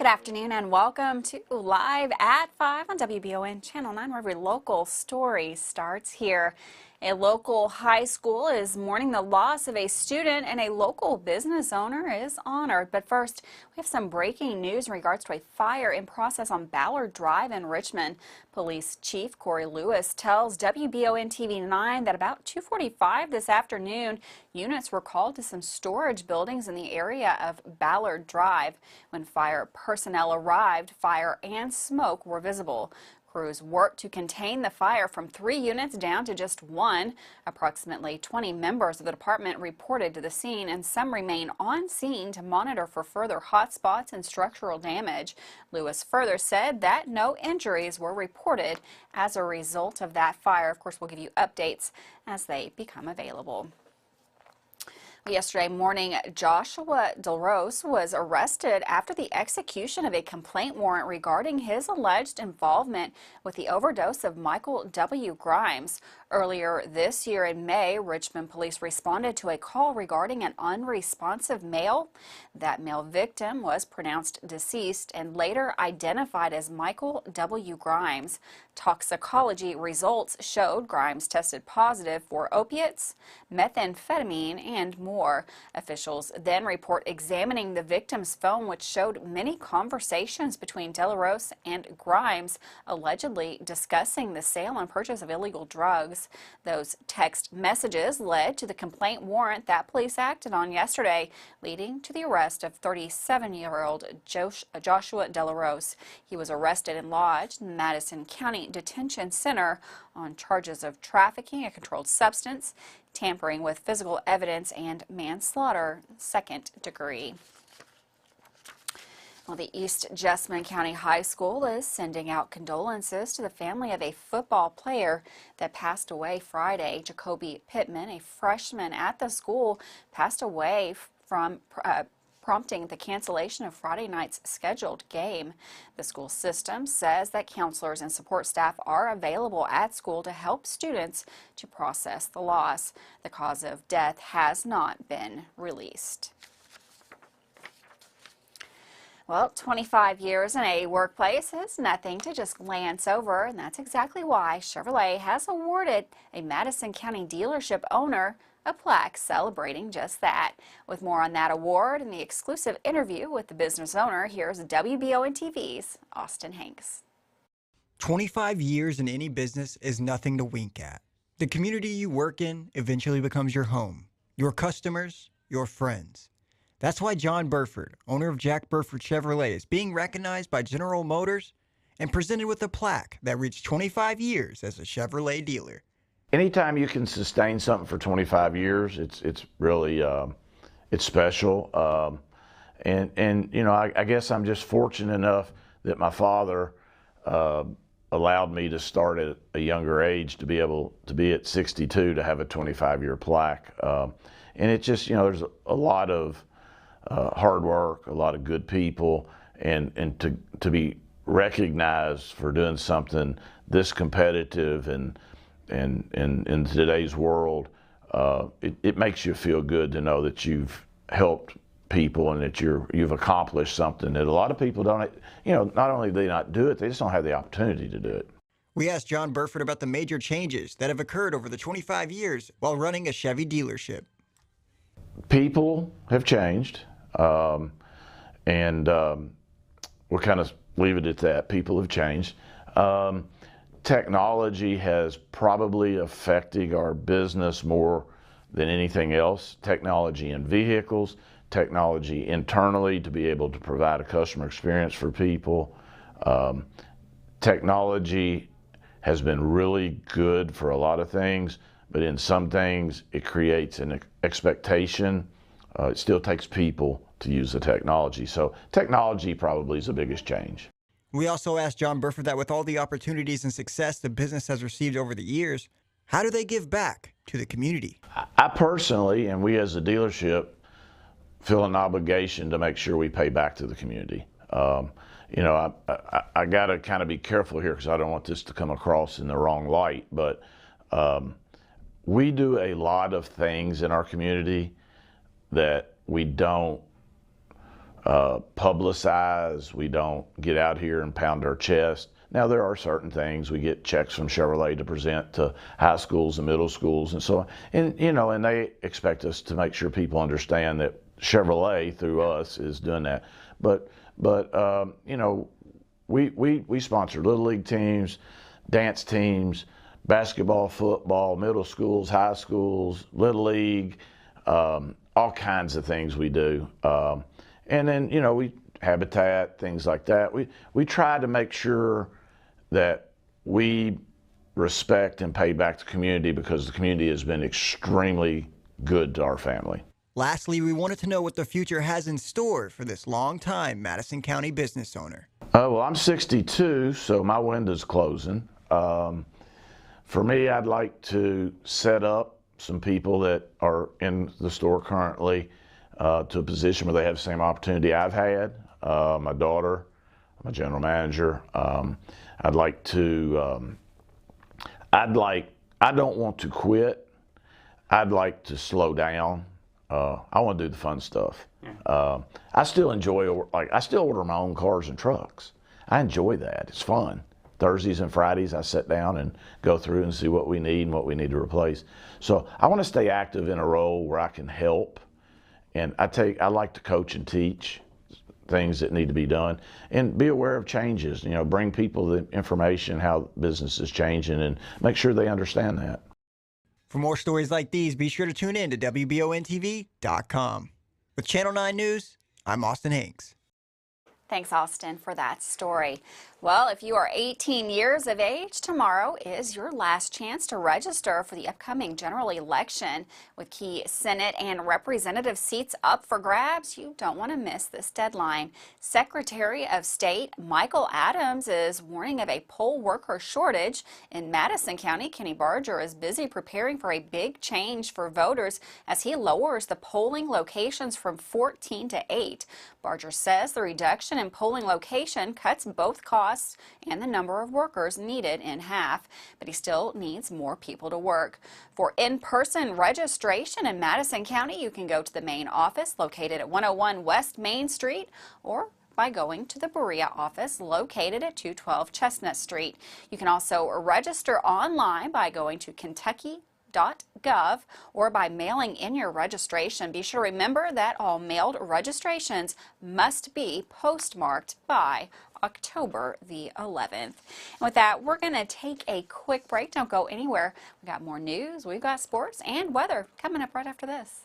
afternoon and welcome to Live at 5 on WBON Channel 9, where every local story starts here. A local high school is mourning the loss of a student and a local business owner is honored. But first, we have some breaking news in regards to a fire in process on Ballard Drive in Richmond. Police Chief Corey Lewis tells WBON TV 9 that about 2:45 this afternoon, units were called to some storage buildings in the area of Ballard Drive. When fire personnel arrived, fire and smoke were visible. Crews worked to contain the fire from 3 units down to just 1. Approximately 20 members of the department reported to the scene, and some remain on scene to monitor for further hotspots and structural damage. Lewis further said that no injuries were reported as a result of that fire. Of course, we'll give you updates as they become available. Yesterday morning, Joshua DeLrose was arrested after the execution of a complaint warrant regarding his alleged involvement with the overdose of Michael W. Grimes. Earlier this year in May, Richmond police responded to a call regarding an unresponsive male. That male victim was pronounced deceased and later identified as Michael W. Grimes. Toxicology results showed Grimes tested positive for opiates, methamphetamine, and more. Officials then report examining the victim's phone, which showed many conversations between DeLrose and Grimes, allegedly discussing the sale and purchase of illegal drugs. Those text messages led to the complaint warrant that police acted on yesterday, leading to the arrest of 37-year-old Joshua DeLrose. He was arrested and lodged in the Madison County Detention Center on charges of trafficking a controlled substance, tampering with physical evidence, and manslaughter, 2nd degree. Well, the East Jessamine County High School is sending out condolences to the family of a football player that passed away Friday. Jacoby Pittman, a freshman at the school, passed away from prompting the cancellation of Friday night's scheduled game. The school system says that counselors and support staff are available at school to help students to process the loss. The cause of death has not been released. Well, 25 years in a workplace is nothing to just glance over, and that's exactly why Chevrolet has awarded a Madison County dealership owner a plaque celebrating just that. With more on that award and the exclusive interview with the business owner, here's WBON TV's Austin Hanks. 25 years in any business is nothing to wink at. The community you work in eventually becomes your home, your customers, your friends. That's why John Burford, owner of Jack Burford Chevrolet, is being recognized by General Motors and presented with a plaque that reached 25 years as a Chevrolet dealer. Anytime you can sustain something for 25 years, it's really it's special. And you know, I guess I'm just fortunate enough that my father allowed me to start at a younger age to be able to be at 62 to have a 25-year plaque. And it just, you know, there's a lot of hard work, a lot of good people, and to be recognized for doing something this competitive and in today's world, it makes you feel good to know that you've helped people and that you've accomplished something that a lot of people don't, you know, not only do they not do it, they just don't have the opportunity to do it. We asked John Burford about the major changes that have occurred over the 25 years while running a Chevy dealership. People have changed, and we'll kind of leave it at that. People have changed. Technology has probably affected our business more than anything else. Technology in vehicles, technology internally to be able to provide a customer experience for people. Technology has been really good for a lot of things, but in some things it creates an expectation. It still takes people to use the technology. So technology probably is the biggest change. We also asked John Burford that with all the opportunities and success the business has received over the years, how do they give back to the community? I personally, and we as a dealership, feel an obligation to make sure we pay back to the community. You know, I got to kind of be careful here because I don't want this to come across in the wrong light, but we do a lot of things in our community that we don't publicize. We don't get out here and pound our chest. Now, there are certain things. We get checks from Chevrolet to present to high schools and middle schools and so on. And, you know, and they expect us to make sure people understand that Chevrolet, through us, is doing that. But you know, we sponsor Little League teams, dance teams, basketball, football, middle schools, high schools, Little League, all kinds of things we do. And then, you know, we habitat, things like that. We try to make sure that we respect and pay back the community, because the community has been extremely good to our family. Lastly, we wanted to know what the future has in store for this long-time Madison County business owner. Well, I'm 62, so my window's closing. For me, I'd like to set up some people that are in the store currently to a position where they have the same opportunity I've had. My daughter, my general manager. I'd like to, I don't want to quit. I'd like to slow down. I want to do the fun stuff. I still enjoy, I still order my own cars and trucks. I enjoy that. It's fun. Thursdays and Fridays, I sit down and go through and see what we need and what we need to replace. So I want to stay active in a role where I can help. And I like to coach and teach things that need to be done, and be aware of changes. You know, bring people the information how business is changing, and make sure they understand that. For more stories like these, be sure to tune in to WBONTV.com. With Channel 9 News, I'm Austin Hanks. Thanks, Austin, for that story. Well, if you are 18 years of age, tomorrow is your last chance to register for the upcoming general election. With key Senate and representative seats up for grabs, you don't want to miss this deadline. Secretary of State Michael Adams is warning of a poll worker shortage. In Madison County, Kenny Barger is busy preparing for a big change for voters as he lowers the polling locations from 14 to 8. Barger says the reduction in polling location cuts both costs and the number of workers needed in half, but he still needs more people to work. For in-person registration in Madison County, you can go to the main office located at 101 West Main Street, or by going to the Berea office located at 212 Chestnut Street. You can also register online by going to Kentucky.gov or by mailing in your registration. Be sure to remember that all mailed registrations must be postmarked by October the 11th. And with that, we're going to take a quick break. Don't go anywhere. We've got more news, we've got sports and weather coming up right after this.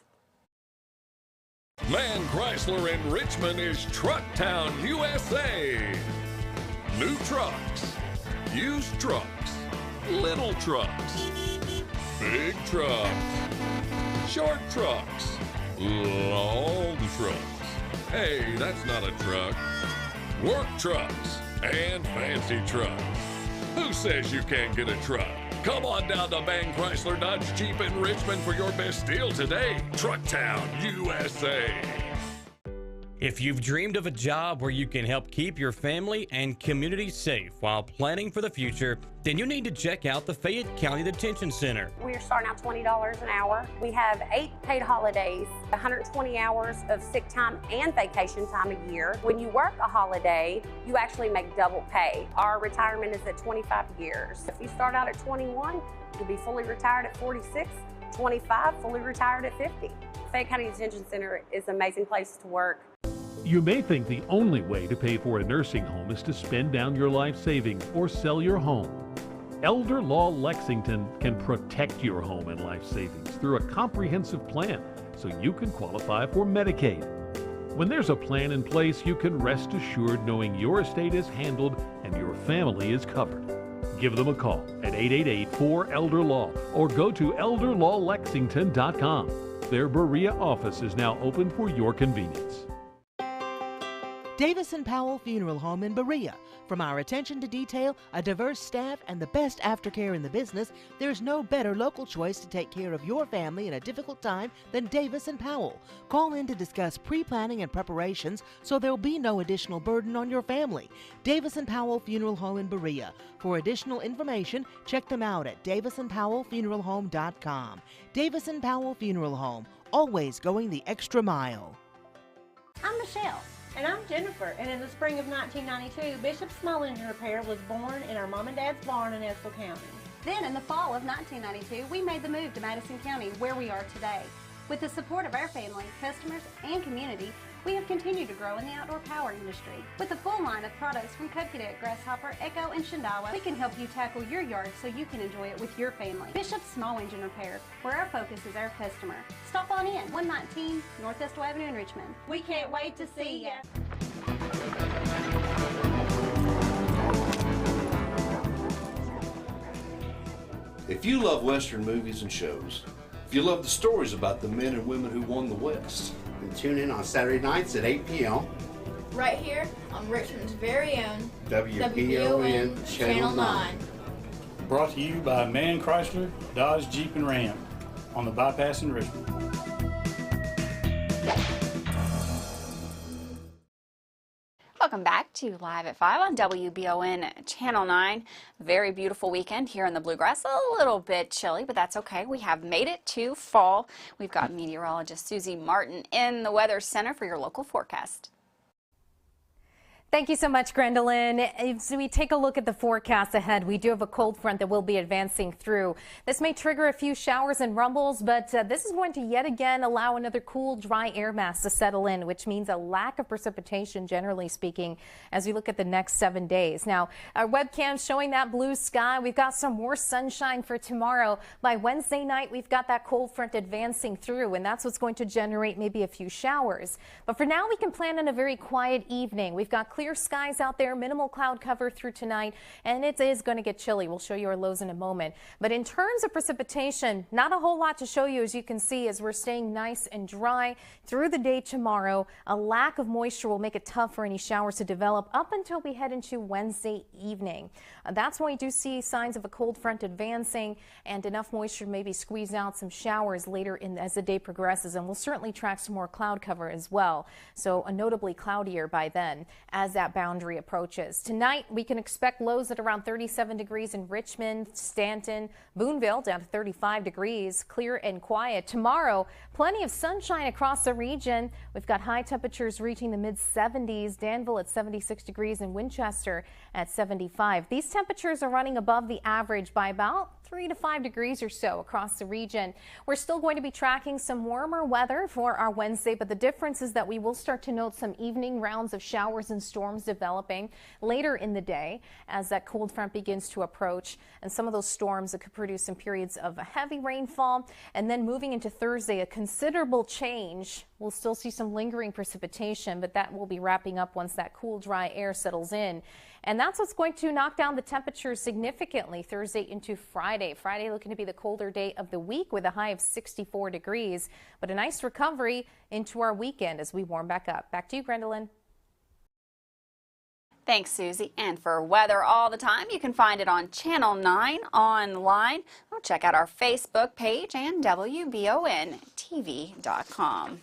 Man Chrysler in Richmond is Truck Town, USA. New trucks, used trucks, little trucks, big trucks, short trucks, long trucks. Hey, that's not a truck. Work trucks and fancy trucks. Who says you can't get a truck? Come on down to Man Chrysler Dodge Jeep in Richmond for your best deal today. Truck Town, USA. If you've dreamed of a job where you can help keep your family and community safe while planning for the future, then you need to check out the Fayette County Detention Center. We're starting out $20 an hour. We have 8 paid holidays, 120 hours of sick time and vacation time a year. When you work a holiday, you actually make double pay. Our retirement is at 25 years. If you start out at 21, you'll be fully retired at 46, 25, fully retired at 50. Fayette County Detention Center is an amazing place to work. You may think the only way to pay for a nursing home is to spend down your life savings or sell your home. Elder Law Lexington can protect your home and life savings through a comprehensive plan so you can qualify for Medicaid. When there's a plan in place, you can rest assured knowing your estate is handled and your family is covered. Give them a call at 888-4-ELDER-LAW or go to elderlawlexington.com. Their Berea office is now open for your convenience. Davis & Powell Funeral Home in Berea. From our attention to detail, a diverse staff, and the best aftercare in the business, there's no better local choice to take care of your family in a difficult time than Davis & Powell. Call in to discuss pre-planning and preparations so there'll be no additional burden on your family. Davis & Powell Funeral Home in Berea. For additional information, check them out at davisandpowellfuneralhome.com. Davis & Powell Funeral Home, always going the extra mile. I'm Michelle. And I'm Jennifer, and in the spring of 1992, Bishop Small Engine Repair was born in our mom and dad's barn in Estill County. Then in the fall of 1992, we made the move to Madison County, where we are today. With the support of our family, customers, and community, we have continued to grow in the outdoor power industry. With a full line of products from Cub Cadet, Grasshopper, Echo, and Shindawa, we can help you tackle your yard so you can enjoy it with your family. Bishop Small Engine Repair, where our focus is our customer. Stop on in, 119 North Estill Avenue in Richmond. We can't wait to see ya. If you love Western movies and shows, if you love the stories about the men and women who won the West, then tune in on Saturday nights at 8 p.m. right here on Richmond's very own WBON Channel 9. Brought to you by Man Chrysler, Dodge, Jeep, and Ram on the bypass in Richmond. Welcome back to Live at 5 on WBON Channel 9. Very beautiful weekend here in the Bluegrass. A little bit chilly, but that's okay. We have made it to fall. We've got meteorologist Susie Martin in the Weather Center for your local forecast. Thank you so much, Gwendolyn. As we take a look at the forecast ahead, we do have a cold front that will be advancing through. This may trigger a few showers and rumbles, but this is going to yet again allow another cool, dry air mass to settle in, which means a lack of precipitation, generally speaking, as we look at the next 7 days. Now, our webcam showing that blue sky. We've got some more sunshine for tomorrow. By Wednesday night, we've got that cold front advancing through, and that's what's going to generate maybe a few showers. But for now, we can plan on a very quiet evening. We've got clear skies out there, minimal cloud cover through tonight, and it is going to get chilly. We'll show you our lows in a moment. But in terms of precipitation, not a whole lot to show you, as you can see, as we're staying nice and dry through the day tomorrow. A lack of moisture will make it tough for any showers to develop up until we head into Wednesday evening. That's when we do see signs of a cold front advancing and enough moisture to maybe squeeze out some showers later in as the day progresses, and we'll certainly track some more cloud cover as well. So a notably cloudier by then as that boundary approaches. Tonight, we can expect lows at around 37 degrees in Richmond, Stanton, Boonville down to 35 degrees, clear and quiet. Tomorrow, plenty of sunshine across the region. We've got high temperatures reaching the mid-70s, Danville at 76 degrees and Winchester at 75. These temperatures are running above the average by about 3 to 5 degrees or so across the region. We're still going to be tracking some warmer weather for our Wednesday, but the difference is that we will start to note some evening rounds of showers and storms developing later in the day as that cold front begins to approach, and some of those storms that could produce some periods of heavy rainfall. And then moving into Thursday, a considerable change. We'll still see some lingering precipitation, but that will be wrapping up once that cool, dry air settles in. And that's what's going to knock down the temperatures significantly Thursday into Friday. Friday looking to be the colder day of the week with a high of 64 degrees, but a nice recovery into our weekend as we warm back up. Back to you, Gwendolyn. Thanks, Susie. And for weather all the time, you can find it on Channel 9 online. Or check out our Facebook page and WBONTV.com.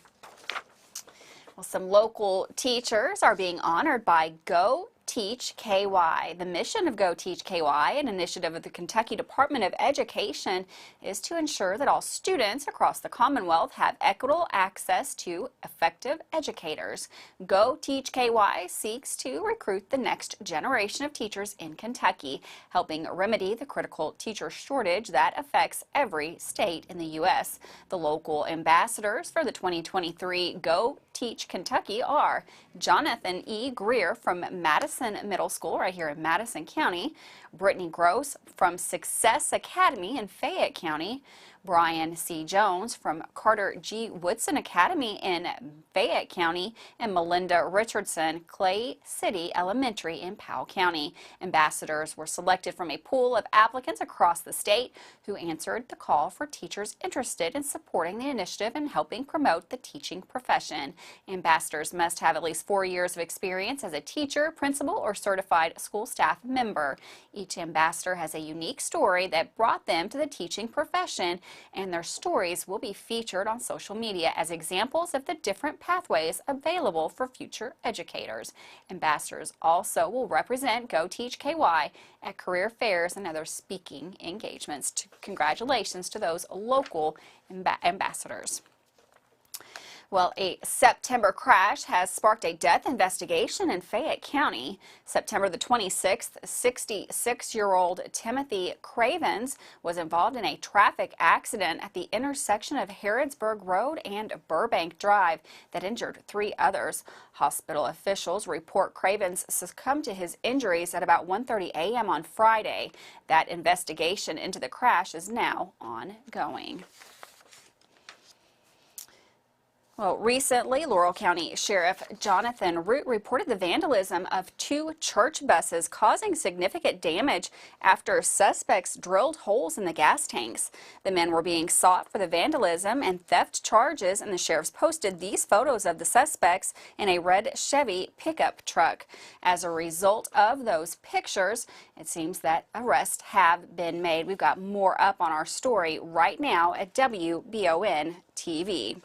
Well, some local teachers are being honored by GoTeach KY. The mission of GoTeach KY, an initiative of the Kentucky Department of Education, is to ensure that all students across the Commonwealth have equitable access to effective educators. GoTeach KY seeks to recruit the next generation of teachers in Kentucky, helping remedy the critical teacher shortage that affects every state in the U.S. The local ambassadors for the 2023 GoTeach Kentucky are Jonathan E. Greer from Madison Middle School right here in Madison County, Brittany Gross from Success Academy in Fayette County, Brian C. Jones from Carter G. Woodson Academy in Fayette County, and Melinda Richardson, Clay City Elementary in Powell County. Ambassadors were selected from a pool of applicants across the state who answered the call for teachers interested in supporting the initiative and helping promote the teaching profession. Ambassadors must have at least 4 years of experience as a teacher, principal, or certified school staff member. Each ambassador has a unique story that brought them to the teaching profession, and their stories will be featured on social media as examples of the different pathways available for future educators. Ambassadors also will represent GoTeach KY at career fairs and other speaking engagements. Congratulations to those local ambassadors. Well, a September crash has sparked a death investigation in Fayette County. September the 26th, 66-year-old Timothy Cravens was involved in a traffic accident at the intersection of Harrodsburg Road and Burbank Drive that injured 3 others. Hospital officials report Cravens succumbed to his injuries at about 1:30 a.m. on Friday. That investigation into the crash is now ongoing. Well, recently, Laurel County Sheriff Jonathan Root reported the vandalism of 2 church buses, causing significant damage after suspects drilled holes in the gas tanks. The men were being sought for the vandalism and theft charges, and the sheriff's posted these photos of the suspects in a red Chevy pickup truck. As a result of those pictures, it seems that arrests have been made. We've got more up on our story right now at WBON TV.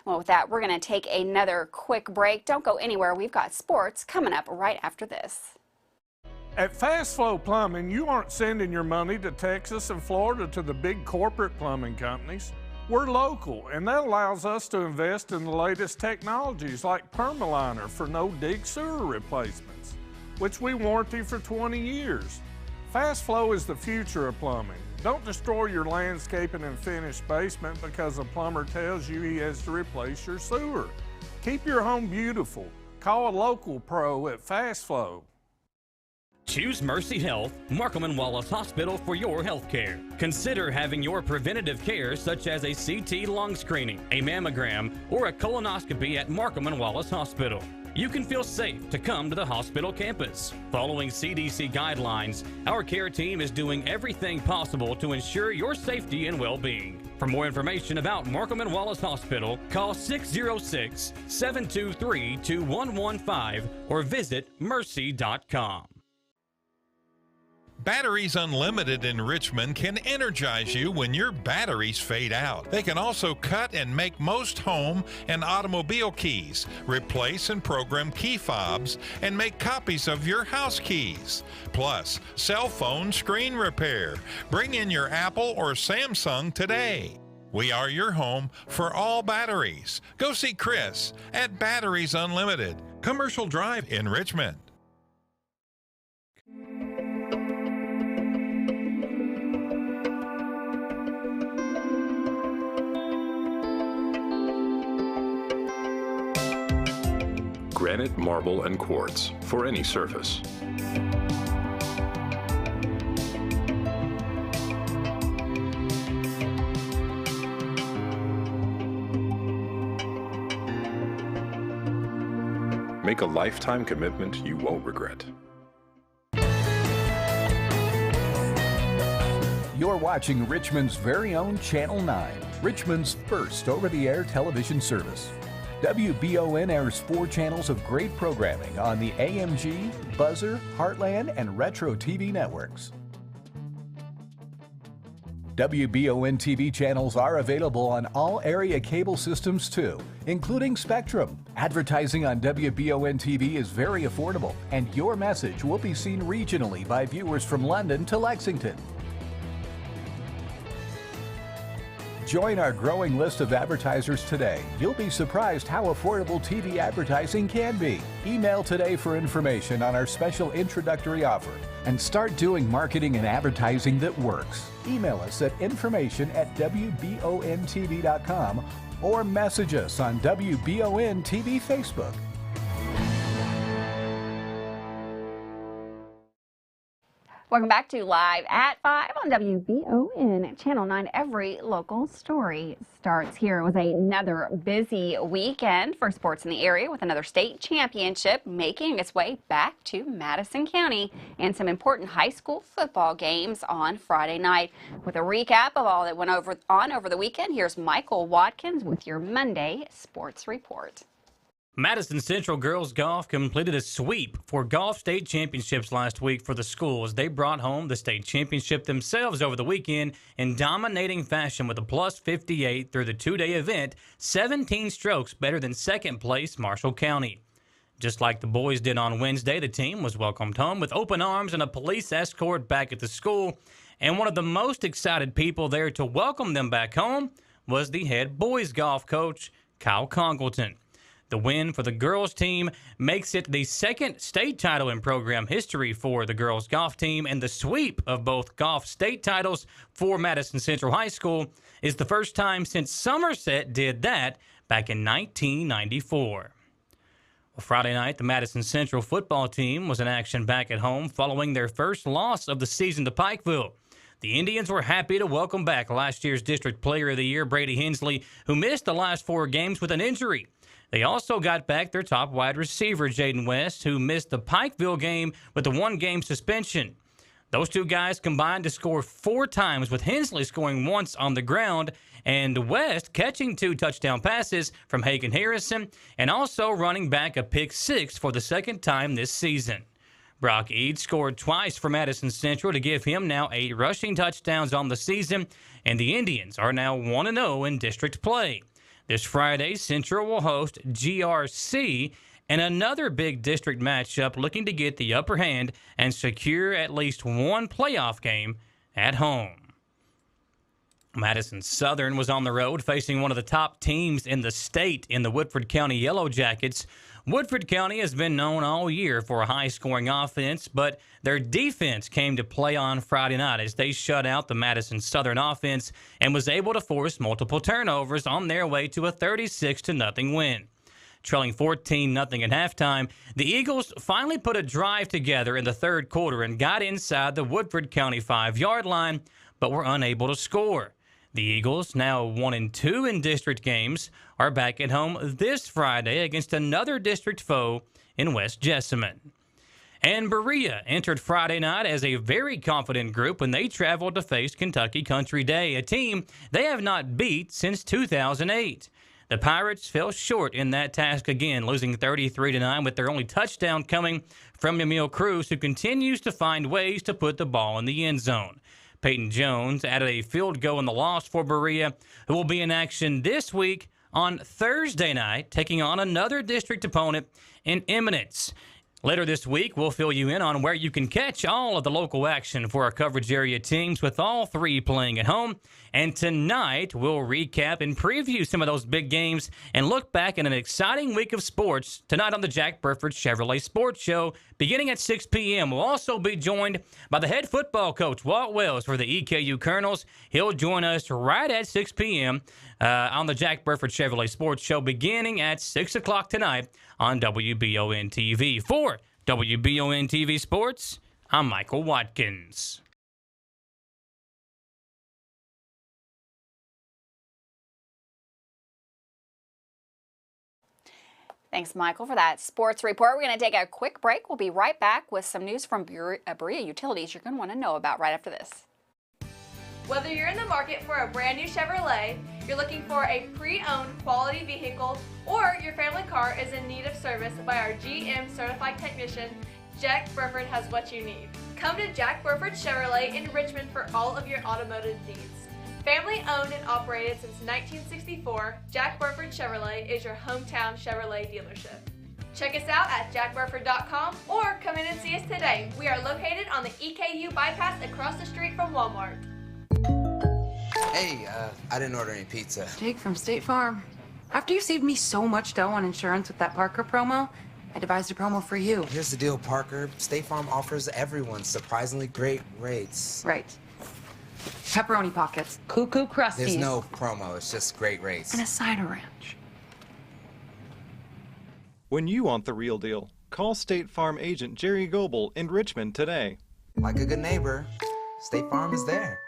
Well, with that, we're going to take another quick break. Don't go anywhere. We've got sports coming up right after this. At Fast Flow Plumbing, you aren't sending your money to Texas and Florida to the big corporate plumbing companies. We're local, and that allows us to invest in the latest technologies like Permaliner for no-dig sewer replacements, which we warranty for 20 years. Fast Flow is the future of plumbing. Don't destroy your landscaping and finished basement because a plumber tells you he has to replace your sewer. Keep your home beautiful. Call a local pro at Fast Flow. Choose Mercy Health, Markham and Wallace Hospital for your health care. Consider having your preventative care such as a CT lung screening, a mammogram, or a colonoscopy at Markham and Wallace Hospital. You can feel safe to come to the hospital campus. Following CDC guidelines, our care team is doing everything possible to ensure your safety and well-being. For more information about Markham and Wallace Hospital, call 606-723-2115 or visit mercy.com. Batteries Unlimited in Richmond can energize you when your batteries fade out. They can also cut and make most home and automobile keys, replace and program key fobs, and make copies of your house keys. Plus, cell phone screen repair. Bring in your Apple or Samsung today. We are your home for all batteries. Go see Chris at Batteries Unlimited, Commercial Drive in Richmond. Granite, marble, and quartz for any surface. Make a lifetime commitment you won't regret. You're watching Richmond's very own Channel 9, Richmond's first over-the-air television service. WBON airs 4 channels of great programming on the AMG, Buzzer, Heartland, and Retro TV networks. WBON TV channels are available on all area cable systems too, including Spectrum. Advertising on WBON TV is very affordable, and your message will be seen regionally by viewers from London to Lexington. Join our growing list of advertisers today. You'll be surprised how affordable TV advertising can be. Email today for information on our special introductory offer and start doing marketing and advertising that works. Email us at information@wbontv.com or message us on WBON TV Facebook. Welcome back to Live at 5 on WBON Channel 9. Every local story starts here. It was another busy weekend for sports in the area with another state championship making its way back to Madison County and some important high school football games on Friday night. With a recap of all that went on over the weekend, here's Michael Watkins with your Monday Sports Report. Madison Central Girls Golf completed a sweep for golf state championships last week for the school as they brought home the state championship themselves over the weekend in dominating fashion with a plus 58 through the 2-day event, 17 strokes better than second place Marshall County. Just like the boys did on Wednesday, the team was welcomed home with open arms and a police escort back at the school. And one of the most excited people there to welcome them back home was the head boys golf coach, Kyle Congleton. The win for the girls team makes it the second state title in program history for the girls golf team, and the sweep of both golf state titles for Madison Central High School is the first time since Somerset did that back in 1994. Well, Friday night, the Madison Central football team was in action back at home following their first loss of the season to Pikeville. The Indians were happy to welcome back last year's District Player of the Year, Brady Hensley, who missed the last 4 games with an injury. They also got back their top wide receiver, Jaden West, who missed the Pikeville game with a 1-game suspension. Those 2 guys combined to score 4 times, with Hensley scoring once on the ground and West catching 2 touchdown passes from Hagan Harrison and also running back a pick 6 for the second time this season. Brock Eads scored twice for Madison Central to give him now 8 rushing touchdowns on the season, and the Indians are now 1-0 in district play. This Friday, Central will host GRC in another big district matchup, looking to get the upper hand and secure at least 1 playoff game at home. Madison Southern was on the road facing one of the top teams in the state in the Woodford County Yellow Jackets. Woodford County has been known all year for a high-scoring offense, but their defense came to play on Friday night as they shut out the Madison Southern offense and was able to force multiple turnovers on their way to a 36-0 win. Trailing 14-0 at halftime, the Eagles finally put a drive together in the third quarter and got inside the Woodford County 5-yard line, but were unable to score. The Eagles, now 1-2 in district games, are back at home this Friday against another district foe in West Jessamine. And Berea entered Friday night as a very confident group when they traveled to face Kentucky Country Day, a team they have not beat since 2008. The Pirates fell short in that task again, losing 33-9 with their only touchdown coming from Emil Cruz, who continues to find ways to put the ball in the end zone. Peyton Jones added a field goal in the loss for Berea, who will be in action this week on Thursday night, taking on another district opponent in Eminence. Later this week, we'll fill you in on where you can catch all of the local action for our coverage area teams, with all 3 playing at home. And tonight, we'll recap and preview some of those big games and look back at an exciting week of sports tonight on the Jack Burford Chevrolet Sports Show, beginning at 6 p.m. We'll also be joined by the head football coach, Walt Wells, for the EKU Colonels. He'll join us right at 6 p.m. On the Jack Burford Chevrolet Sports Show, beginning at 6 o'clock tonight on WBON TV. For WBON TV Sports, I'm Michael Watkins. Thanks, Michael, for that sports report. We're going to take a quick break. We'll be right back with some news from Berea Utilities you're going to want to know about right after this. Whether you're in the market for a brand new Chevrolet, you're looking for a pre-owned quality vehicle, or your family car is in need of service by our GM certified technician, Jack Burford has what you need. Come to Jack Burford Chevrolet in Richmond for all of your automotive needs. Family owned and operated since 1964, Jack Burford Chevrolet is your hometown Chevrolet dealership. Check us out at jackburford.com or come in and see us today. We are located on the EKU bypass across the street from Walmart. Hey, I didn't order any pizza. Jake from State Farm. After you saved me so much dough on insurance with that Parker promo, I devised a promo for you. Here's the deal, Parker. State Farm offers everyone surprisingly great rates. Right. Pepperoni pockets, cuckoo crusties. There's no promo, it's just great rates. And a cider ranch. When you want the real deal, call State Farm agent Jerry Goebel in Richmond today. Like a good neighbor, State Farm is there.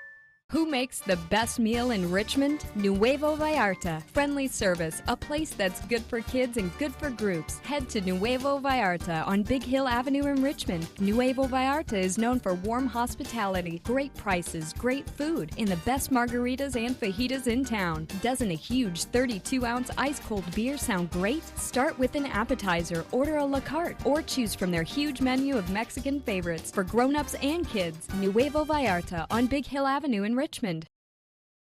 Who makes the best meal in Richmond? Nuevo Vallarta. Friendly service, a place that's good for kids and good for groups. Head to Nuevo Vallarta on Big Hill Avenue in Richmond. Nuevo Vallarta is known for warm hospitality, great prices, great food, and the best margaritas and fajitas in town. Doesn't a huge 32-ounce ice-cold beer sound great? Start with an appetizer, order a la carte, or choose from their huge menu of Mexican favorites for grown-ups and kids. Nuevo Vallarta on Big Hill Avenue in Richmond.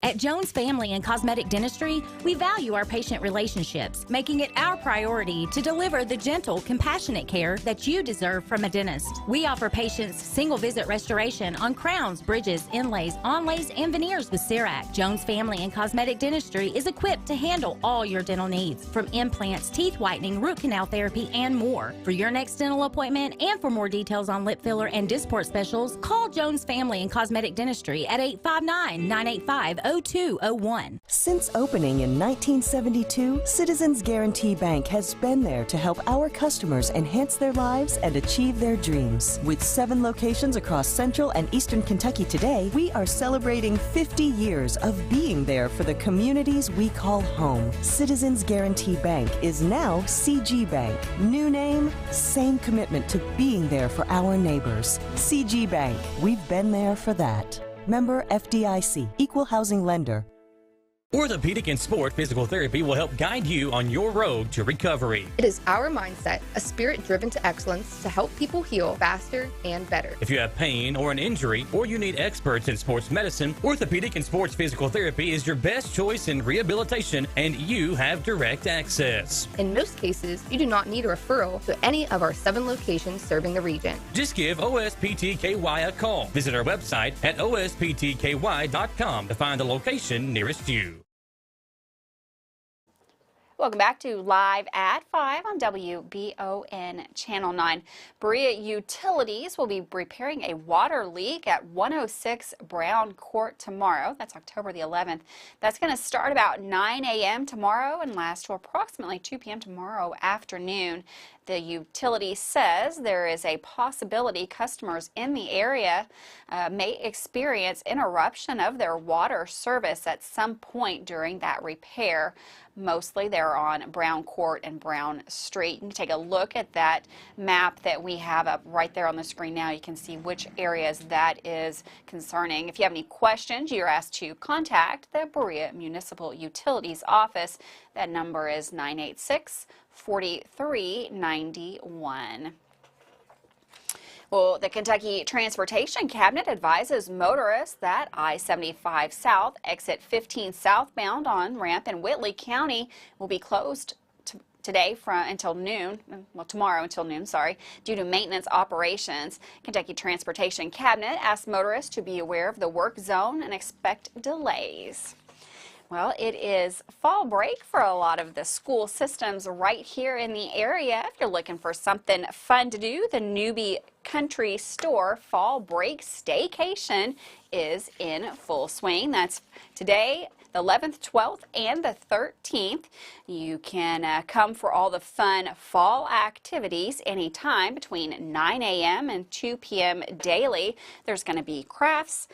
At Jones Family and Cosmetic Dentistry, we value our patient relationships, making it our priority to deliver the gentle, compassionate care that you deserve from a dentist. We offer patients single-visit restoration on crowns, bridges, inlays, onlays, and veneers with CERAC. Jones Family and Cosmetic Dentistry is equipped to handle all your dental needs, from implants, teeth whitening, root canal therapy, and more. For your next dental appointment and for more details on lip filler and Dysport specials, call Jones Family and Cosmetic Dentistry at 859-985-0201. Since opening in 1972, Citizens Guarantee Bank has been there to help our customers enhance their lives and achieve their dreams. With 7 locations across Central and Eastern Kentucky today, we are celebrating 50 years of being there for the communities we call home. Citizens Guarantee Bank is now CG Bank. New name, same commitment to being there for our neighbors. CG Bank, we've been there for that. Member FDIC, Equal Housing Lender. Orthopedic and Sport Physical Therapy will help guide you on your road to recovery. It is our mindset, a spirit driven to excellence, to help people heal faster and better. If you have pain or an injury, or you need experts in sports medicine, Orthopedic and Sports Physical Therapy is your best choice in rehabilitation, and you have direct access. In most cases, you do not need a referral to any of our 7 locations serving the region. Just give OSPT KY a call. Visit our website at osptky.com to find the location nearest you. Welcome back to Live at 5 on WBON Channel 9. Berea Utilities will be repairing a water leak at 106 Brown Court tomorrow. That's October the 11th. That's going to start about 9 a.m. tomorrow and last till approximately 2 p.m. tomorrow afternoon. The utility says there is a possibility customers in the area may experience interruption of their water service at some point during that repair. Mostly they're on Brown Court and Brown Street. You can take a look at that map that we have up right there on the screen now. You can see which areas that is concerning. If you have any questions, you're asked to contact the Berea Municipal Utilities Office. That number is 986-4391. Well, the Kentucky Transportation Cabinet advises motorists that I-75 South, exit 15 southbound on ramp in Whitley County will be closed today until noon, well, tomorrow until noon, sorry, due to maintenance operations. Kentucky Transportation Cabinet asks motorists to be aware of the work zone and expect delays. Well, it is fall break for a lot of the school systems right here in the area. If you're looking for something fun to do, the Newbie Country Store Fall Break Staycation is in full swing. That's today, the 11th, 12th, and the 13th. You can come for all the fun fall activities anytime between 9 a.m. and 2 p.m. daily. There's going to be crafts,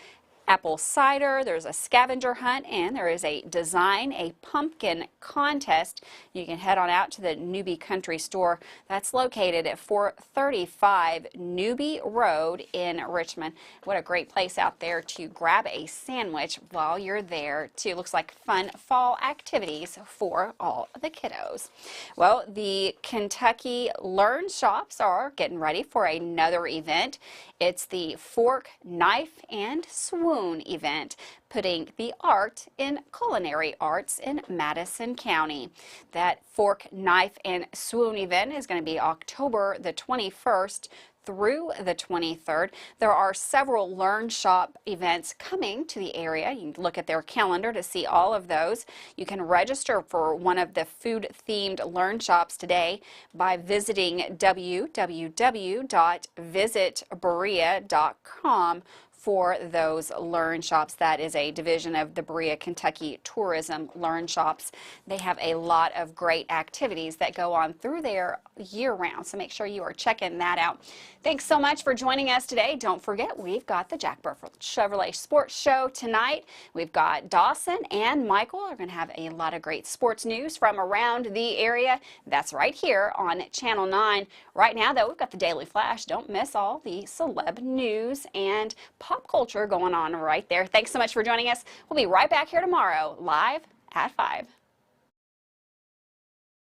apple cider, there's a scavenger hunt, and there is a design a pumpkin contest. You can head on out to the Newbie Country Store. That's located at 435 Newbie Road in Richmond. What a great place out there to grab a sandwich while you're there too. Looks like fun fall activities for all the kiddos. Well, the Kentucky Learn Shops are getting ready for another event. It's the Fork, Knife, and Swoon event, putting the art in culinary arts in Madison County. That Fork, Knife, and Swoon event is going to be October the 21st through the 23rd. There are several Learn Shop events coming to the area. You can look at their calendar to see all of those. You can register for one of the food-themed Learn Shops today by visiting www.visitberea.com for those Learn Shops. That is a division of the Berea, Kentucky Tourism Learn Shops. They have a lot of great activities that go on through there year-round, so make sure you are checking that out. Thanks so much for joining us today. Don't forget, we've got the Jack Burford Chevrolet Sports Show tonight. We've got Dawson and Michael are going to have a lot of great sports news from around the area. That's right here on Channel 9. Right now, though, we've got the Daily Flash. Don't miss all the celeb news and pop culture going on right there. Thanks so much for joining us. We'll be right back here tomorrow, live at 5.